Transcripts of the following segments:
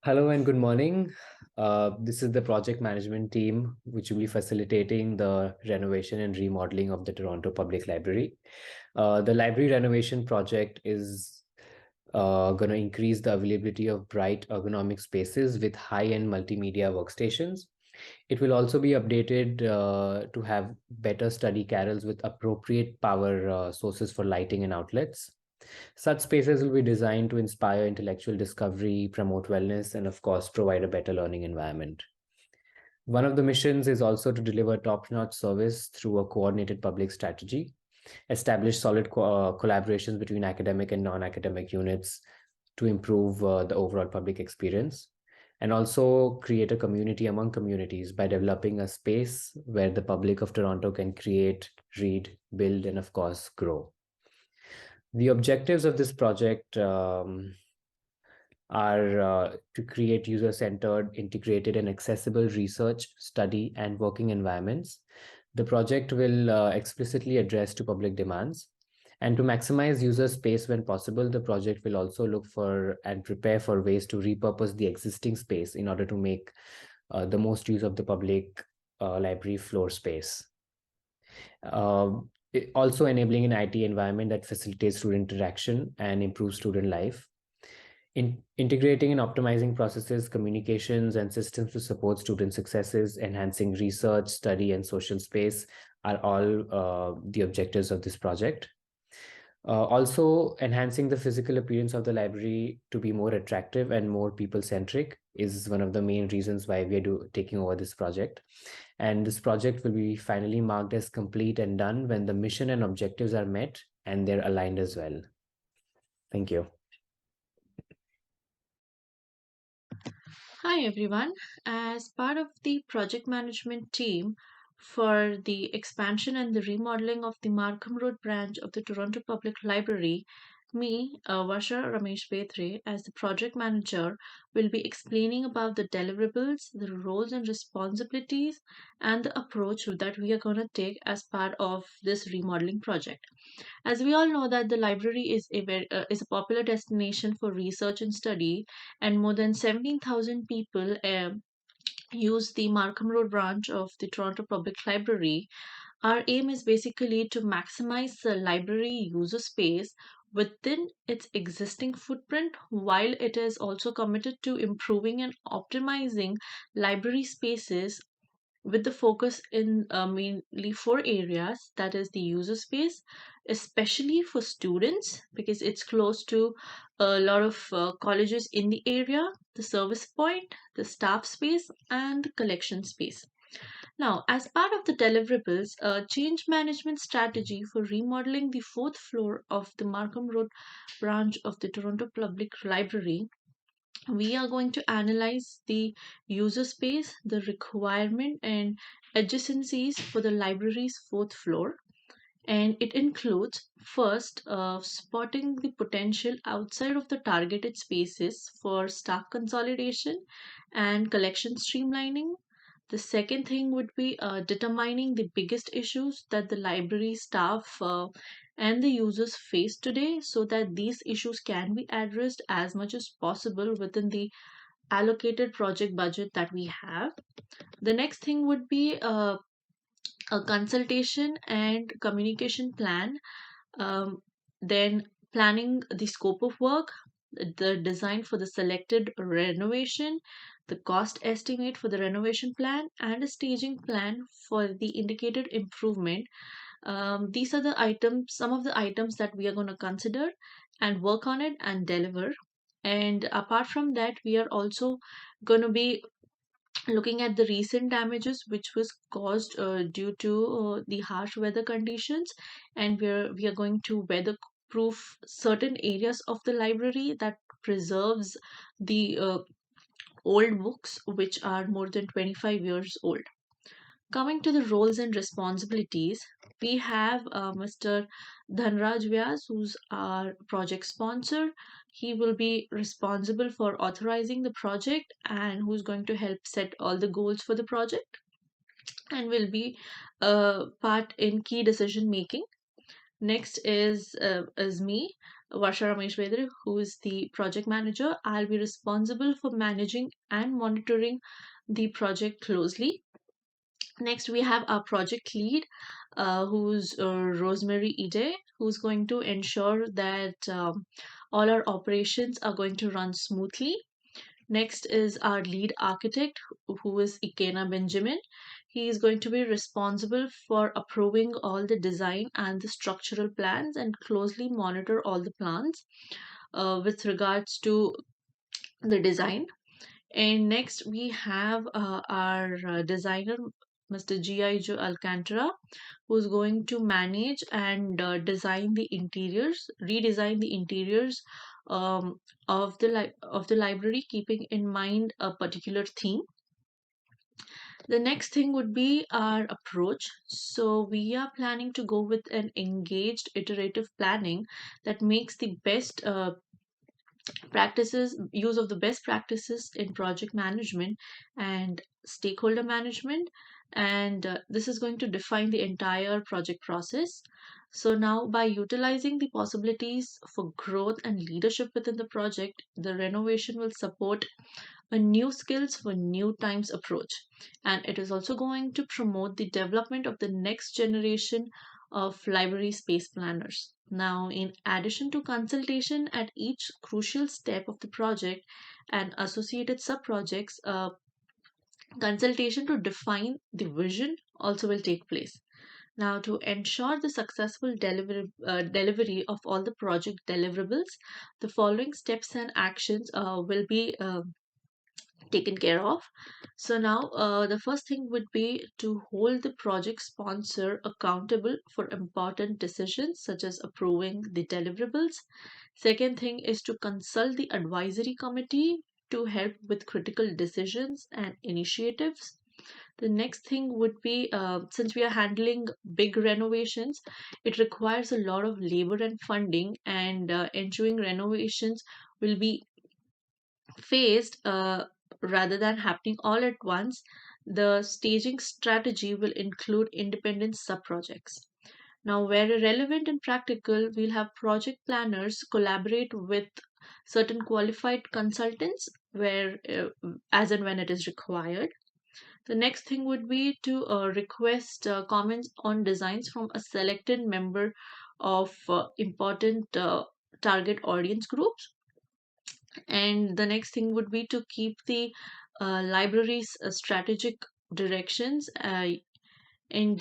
Hello and good morning. This is the project management team, which will be facilitating the renovation and remodeling of the Toronto Public Library. The library renovation project is going to increase the availability of bright ergonomic spaces with high-end multimedia workstations. It will also be updated to have better study carrels with appropriate power sources for lighting and outlets. Such spaces will be designed to inspire intellectual discovery, promote wellness, and of course, provide a better learning environment. One of the missions is also to deliver top notch service through a coordinated public strategy, establish solid collaborations between academic and non academic units to improve the overall public experience, and also create a community among communities by developing a space where the public of Toronto can create, read, build, and of course, grow. The objectives of this project are to create user-centered, integrated, and accessible research, study, and working environments. The project will explicitly address to public demands. And to maximize user space when possible, the project will also look for and prepare for ways to repurpose the existing space in order to make the most use of the public library floor space. Also enabling an IT environment that facilitates student interaction and improves student life. Integrating and optimizing processes, communications, and systems to support student successes, enhancing research, study, and social space are all the objectives of this project. Also, enhancing the physical appearance of the library to be more attractive and more people-centric is one of the main reasons why we are taking over this project. And this project will be finally marked as complete and done when the mission and objectives are met and they're aligned as well. Thank you. Hi everyone. As part of the project management team for the expansion and the remodeling of the Markham Road branch of the Toronto Public Library, me, Varsha Ramesh Betre, as the project manager, will be explaining about the deliverables, the roles and responsibilities, and the approach that we are going to take as part of this remodeling project. As we all know that the library is a popular destination for research and study, and more than 17,000 people use the Markham Road branch of the Toronto Public Library. Our aim is basically to maximize the library user space within its existing footprint, while it is also committed to improving and optimizing library spaces with the focus in mainly four areas, that is the user space, especially for students because it's close to a lot of colleges in the area, the service point, the staff space, and the collection space. Now, as part of the deliverables, a change management strategy for remodeling the fourth floor of the Markham Road branch of the Toronto Public Library, we are going to analyze the user space, the requirement, and adjacencies for the library's fourth floor. And it includes first, spotting the potential outside of the targeted spaces for staff consolidation and collection streamlining. The second thing would be determining the biggest issues that the library staff and the users face today so that these issues can be addressed as much as possible within the allocated project budget that we have. The next thing would be a consultation and communication plan, then planning the scope of work, the design for the selected renovation, the cost estimate for the renovation plan, and a staging plan for the indicated improvement. These are the items, some of the items that we are going to consider and work on it and deliver. And apart from that, we are also going to be looking at the recent damages which was caused due to the harsh weather conditions, and we are going to weather proof certain areas of the library that preserves the old books which are more than 25 years old. Coming to the roles and responsibilities, we have Mr. Dhanraj Vyas, who's our project sponsor. He will be responsible for authorizing the project and who's going to help set all the goals for the project and will be part in key decision making. Next is me, Varsha Rameshwedar, who is the project manager. I'll be responsible for managing and monitoring the project closely. Next, we have our project lead, who's Rosemary Ide, who's going to ensure that all our operations are going to run smoothly. Next is our lead architect, who is Ikena Benjamin. He is going to be responsible for approving all the design and the structural plans and closely monitor all the plans with regards to the design. And next, we have our designer, Mr. Gijo Alcantara, who's going to manage and design the interiors, redesign the interiors um, of the library, keeping in mind a particular theme. The next thing would be our approach. So we are planning to go with an engaged iterative planning that makes the best practices use of the best practices in project management and stakeholder management, and this is going to define the entire project process. So now, by utilizing the possibilities for growth and leadership within the project, the renovation will support a new skills for new times approach, and it is also going to promote the development of the next generation of library space planners. Now, in addition to consultation at each crucial step of the project and associated sub-projects, consultation to define the vision also will take place. Now, to ensure the successful delivery of all the project deliverables, the following steps and actions will be taken care of. So now, the first thing would be to hold the project sponsor accountable for important decisions such as approving the deliverables. Second thing is to consult the advisory committee to help with critical decisions and initiatives. The next thing would be, since we are handling big renovations, it requires a lot of labor and funding, and ensuring renovations will be phased rather than happening all at once. The staging strategy will include independent sub-projects. Now, where relevant and practical, we'll have project planners collaborate with certain qualified consultants where as and when it is required. The next thing would be to request comments on designs from a selected member of important target audience groups. And the next thing would be to keep the library's strategic directions and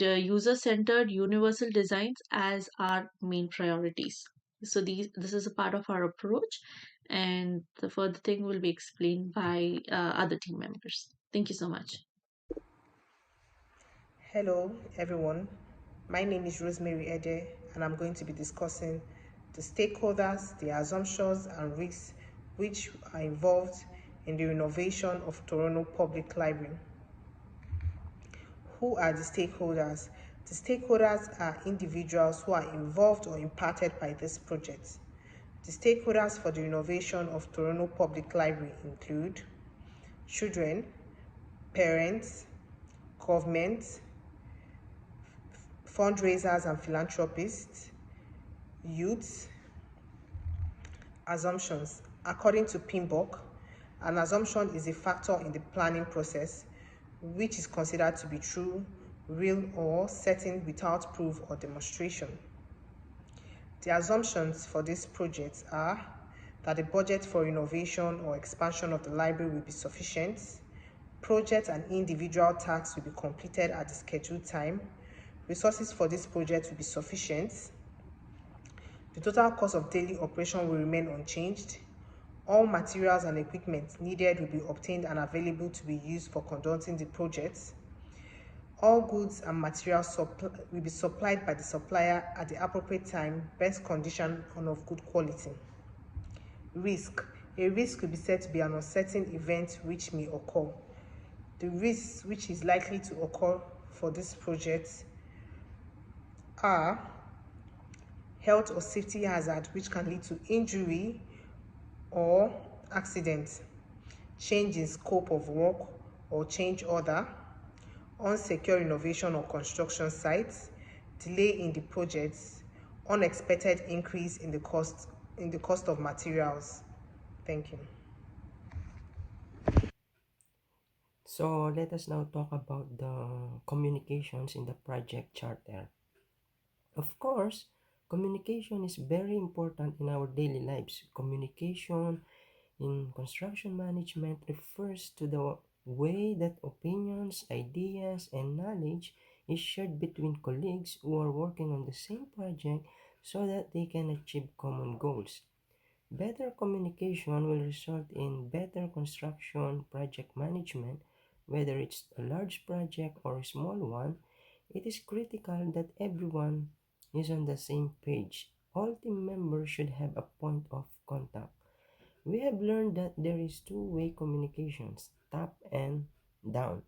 user-centered universal designs as our main priorities. So this is a part of our approach, and the further thing will be explained by other team members. Thank you so much. Hello, everyone. My name is Rosemary Ede, and I'm going to be discussing the stakeholders, the assumptions, and risks which are involved in the renovation of Toronto Public Library. Who are the stakeholders? The stakeholders are individuals who are involved or impacted by this project. The stakeholders for the renovation of Toronto Public Library include children, parents, government, fundraisers and philanthropists, youths. Assumptions. According to PMBOK, an assumption is a factor in the planning process which is considered to be true, real, or certain without proof or demonstration. The assumptions for this project are that the budget for renovation or expansion of the library will be sufficient, project and individual tasks will be completed at the scheduled time, resources for this project will be sufficient, the total cost of daily operation will remain unchanged, all materials and equipment needed will be obtained and available to be used for conducting the project, all goods and materials will be supplied by the supplier at the appropriate time, best condition and of good quality. Risk. A risk could be said to be an uncertain event which may occur. The risks which is likely to occur for this project are health or safety hazard which can lead to injury or accident, change in scope of work or change order, unsecure renovation or construction sites, delay in the projects, unexpected increase in the cost of materials. Thank you. So let us now talk about the communications in the project charter. Of course, communication is very important in our daily lives. Communication in construction management refers to the way that opinions, ideas, and knowledge is shared between colleagues who are working on the same project so that they can achieve common goals. Better communication will result in better construction project management, whether it's a large project or a small one. It is critical that everyone is on the same page. All team members should have a point of contact. We have learned that there is two-way communications, top and down.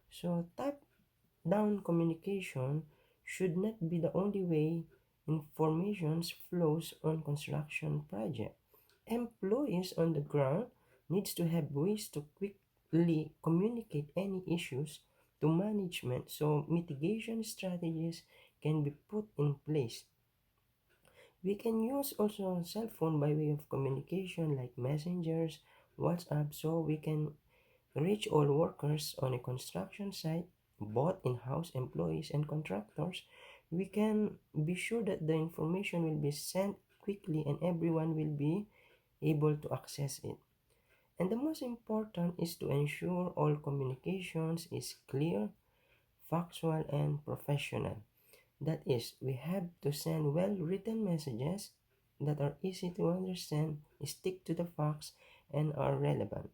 So top-down communication should not be the only way information flows on construction project. Employees on the ground needs to have ways to quickly communicate any issues to management so mitigation strategies can be put in place. We can use also cell phone by way of communication like messengers, WhatsApp, so we can reach all workers on a construction site, both in-house employees and contractors. We can be sure that the information will be sent quickly and everyone will be able to access it. And the most important is to ensure all communications is clear, factual, and professional. That is, we have to send well-written messages that are easy to understand, stick to the facts, and are relevant.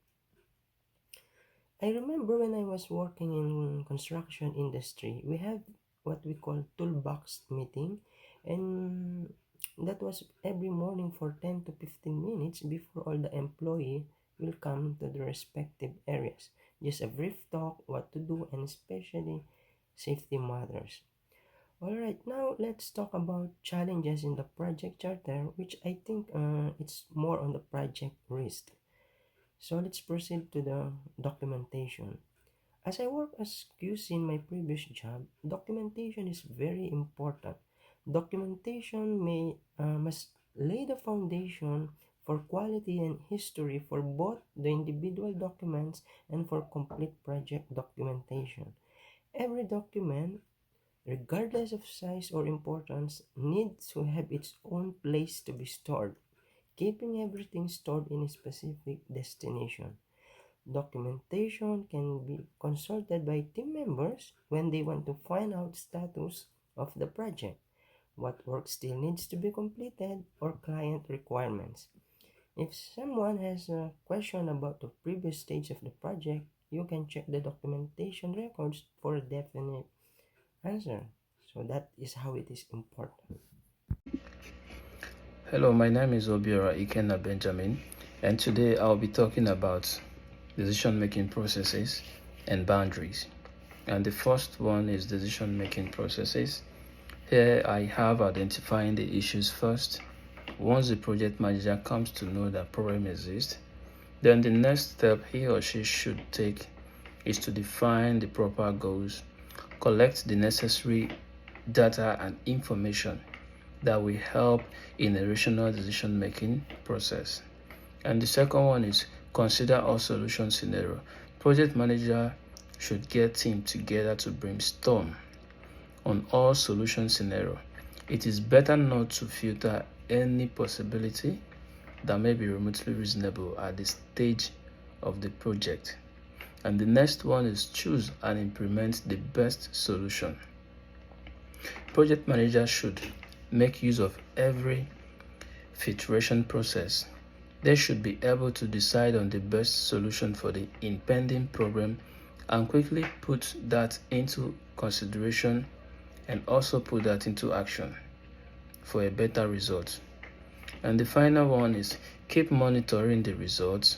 I remember when I was working in construction industry, we have what we call toolbox meeting, and that was every morning for 10 to 15 minutes before all the employee will come to the respective areas. Just a brief talk, what to do, and especially safety matters. Alright, now let's talk about challenges in the project charter, which I think it's more on the project risk. So let's proceed to the documentation. As I work as QC in my previous job, documentation is very important. Documentation must lay the foundation for quality and history for both the individual documents and for complete project documentation. Every document, regardless of size or importance, needs to have its own place to be stored, keeping everything stored in a specific destination. Documentation can be consulted by team members when they want to find out status of the project, what work still needs to be completed, or client requirements. If someone has a question about the previous stage of the project, you can check the documentation records for a definite answer. So that is how it is important. Hello, my name is Obiora Ikenna Benjamin, and today I'll be talking about decision-making processes and boundaries. And the first one is decision-making processes. Here I have identifying the issues first. Once the project manager comes to know that problem exists, then the next step he or she should take is to define the proper goals, collect the necessary data and information that will help in a rational decision-making process. And the second one is consider all solution scenario. Project manager should get team together to brainstorm on all solution scenario. It is better not to filter any possibility that may be remotely reasonable at the stage of the project. And the next one is choose and implement the best solution. Project manager should make use of every filtration process. They should be able to decide on the best solution for the impending problem and quickly put that into consideration and also put that into action for a better result. And the final one is keep monitoring the results.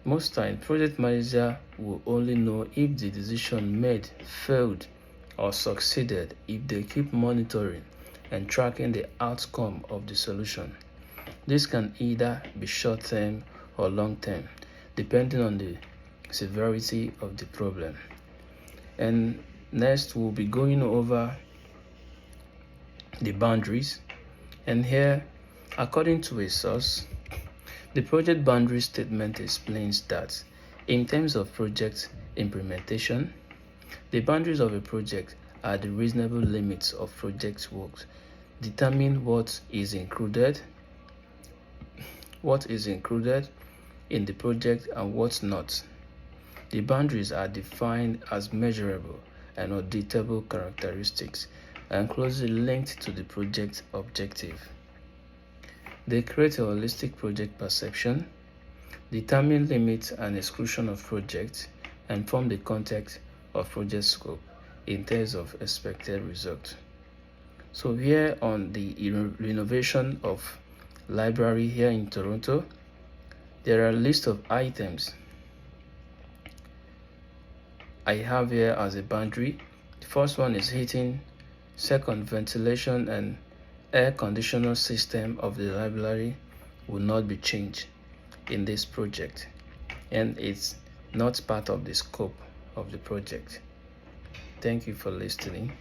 Most time, project manager will only know if the decision made failed or succeeded if they keep monitoring and tracking the outcome of the solution. This can either be short-term or long-term, depending on the severity of the problem. And next, we'll be going over the boundaries. And here, according to a source, the project boundary statement explains that in terms of project implementation, the boundaries of a project are the reasonable limits of project work, determine what is included in the project and what's not. The boundaries are defined as measurable and auditable characteristics and closely linked to the project objective. They create a holistic project perception, determine limits and exclusion of projects, and form the context of project scope in terms of expected results. So here on the renovation of library here in Toronto, there are a list of items I have here as a boundary. The first one is heating, second ventilation and air conditioner system of the library will not be changed in this project, and it's not part of the scope of the project. Thank you for listening.